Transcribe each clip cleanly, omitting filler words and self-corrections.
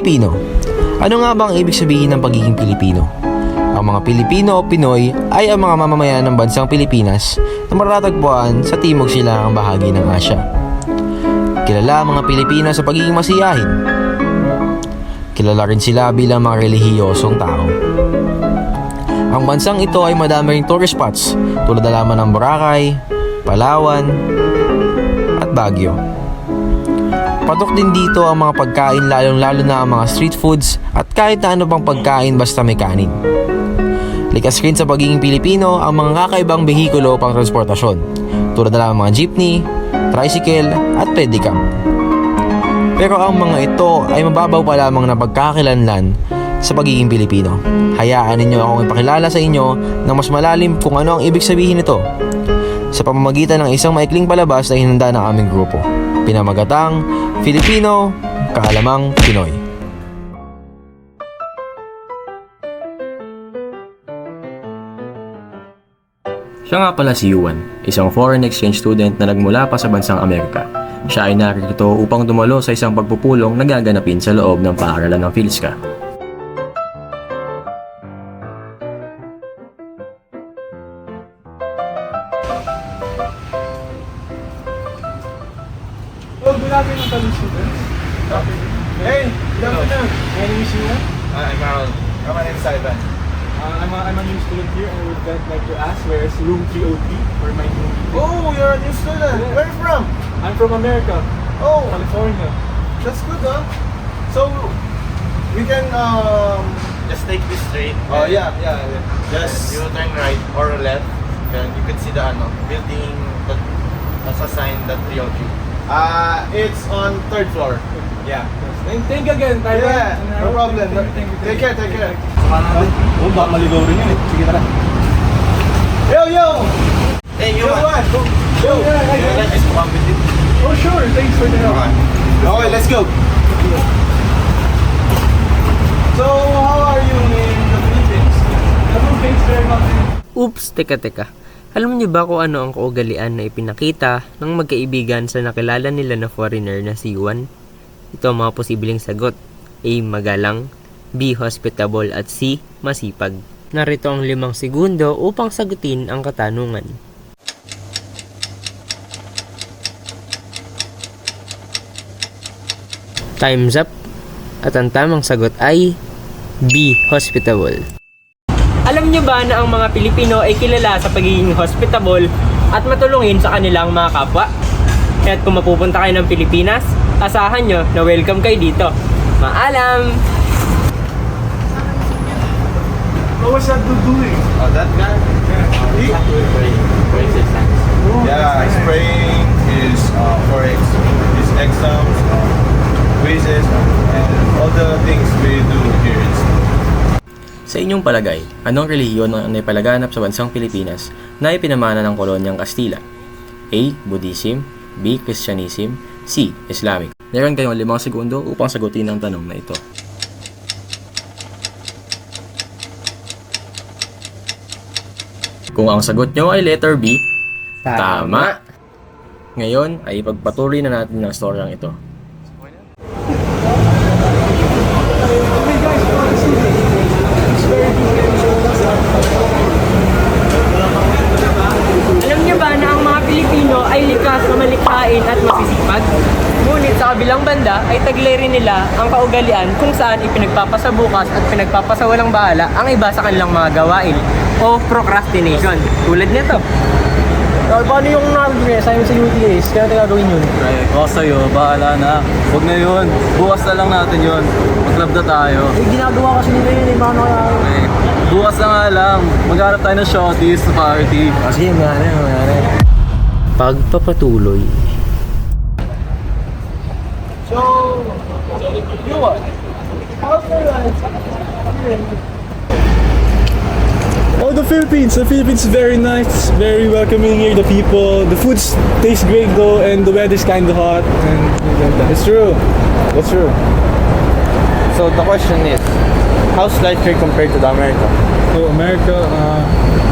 Pilipino. Ano nga ba ang ibig sabihin ng pagiging Pilipino? Ang mga Pilipino o Pinoy ay ang mga mamamayan ng bansang Pilipinas na matatagpuan sa timog silangang bahagi ng Asya. Kilala ang mga Pilipino sa pagiging masiyahin. Kilala rin sila bilang mga relihiyosong tao. Ang bansang ito ay madami ring tourist spots tulad na lamang ng Boracay, Palawan, at Baguio. Patok din dito ang mga pagkain lalong-lalo na ang mga street foods at kahit na ano pang pagkain basta may kanin. Likas rin sa pagiging Pilipino ang mga kakaibang behikulo pang transportasyon tulad na lang mga jeepney, tricycle at pedicab. Pero ang mga ito ay mababaw pa lamang na pagkakakilanlan sa pagiging Pilipino. Hayaan ninyo akong ipakilala sa inyo ng mas malalim kung ano ang ibig sabihin nito sa pamamagitan ng isang maikling palabas na hinanda ng aming grupo, pinamagatang Filipino, Kaalamang Pinoy. Siya nga pala si Yuan, isang foreign exchange student na nagmula pa sa bansang Amerika. Siya ay narito upang dumalo sa isang pagpupulong na gaganapin sa loob ng paaralan ng PhilSCA. Oh, good afternoon, fellow students. Hey, good afternoon. My name is Yuan. I'm Harold. My name is Ivan. I'm a new student here and I would like to ask where is room 303 for my new meeting? Oh, you're a new student. Yeah. Where are you from? I'm from America, Oh, California. that's good, huh? So, we can Just take this straight. Oh yeah. Just you turn right or left, then you can see the building that has a sign that 303. It's on 3rd floor. Yeah. Thank you again, Tyler. Yeah, no problem. Thank you. Take care. Oh, baka maligaw rin yun eh. Sige, tara. Yo! Hey, you Yo, what? Yo! Just come with it. Oh, sure. Thanks for the help. Okay, let's go. So, how are you in the Philippines? Thanks very much. Oops, teka. Alam niyo ba kung ano ang kaugalian na ipinakita ng magkaibigan sa nakilala nila na foreigner na si Yuan? Ito ang mga posibleng sagot. A. Magalang, B. Hospitable at C. Masipag. Narito ang 5 segundo upang sagutin ang katanungan. Time's up. At ang tamang sagot ay B. Hospitable. Alam niyo ba na ang mga Pilipino ay kilala sa pagiging hospitable at matulungin sa kanilang mga kapwa? Kaya't kung mapupunta kayo ng Pilipinas, asahan nyo na welcome kayo dito. Maalam! What was that dude doing? Oh, that guy? Yeah, spraying his for his exams, quizzes, and all the things we do here in school. Sa inyong palagay, anong relihiyon ang naipalaganap sa bansang Pilipinas na ipinamana ng kolonyang Kastila? A. Buddhism, B. Christianism, C. Islamic. Meron kayong 5 segundo upang sagutin ang tanong na ito. Kung ang sagot nyo ay letter B, tama! Ngayon ay ipagpatuloy na natin ang storyang ito. Alam niyo ba na ang mga Pilipino ay likas na malikhain at masisipag? Ngunit sa kabilang banda ay taglay rin nila ang kaugalian kung saan ipinagpapasabukas at pinagpapasawalang bahala ang iba sa kanilang mga gawain o procrastination. Tulad nito. Paano yung assignment sa UTAs? Kaya natin gagawin yun? Ay, ako sa'yo, bahala na. Huwag na yun. Bukas na lang natin yun. Mag-club na tayo. Ginagawa kasi nila yun, paano kaya? Okay. Bukas na nga lang. Magharap tayo ng shorties sa party. Kasi mangyari. Pagpapatuloy. So, you what? How's your life? Oh, the Philippines. The Philippines is very nice, very welcoming here. The people, the food tastes great though, and the weather is kind of hot. And it's true. It's true. So the question is, how's life here compared to the America? So America,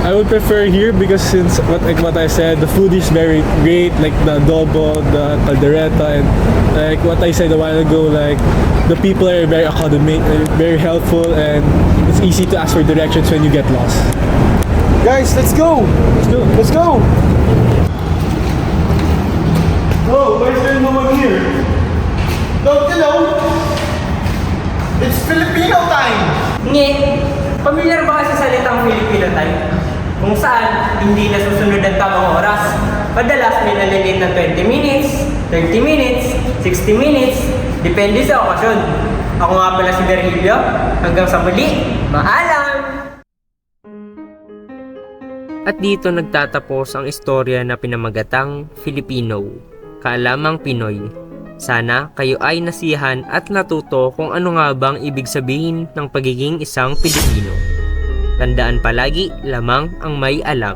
I would prefer here because since what I said, the food is very great, like the adobo, the caldereta, and like what I said a while ago, like the people are very academic, very helpful, and it's easy to ask for directions when you get lost. Guys, let's go! Let's go! Let's go! Oh, why is there no one here? Don't you know? It's Filipino time! Nge, pamilyar ba kayo sa salitang Filipino time? Kung saan, hindi nasusunod ang tamang oras. Madalas may nalilate ng 20 minutes, 30 minutes, 60 minutes, depende sa okasyon. Ako nga pala si Virgilio, hanggang sa muli, maalam! At dito nagtatapos ang istorya na pinamagatang Filipino, Kaalamang Pinoy. Sana kayo ay nasiyahan at natuto kung ano nga bang ibig sabihin ng pagiging isang Pilipino. Tandaan palagi, lamang ang may alam.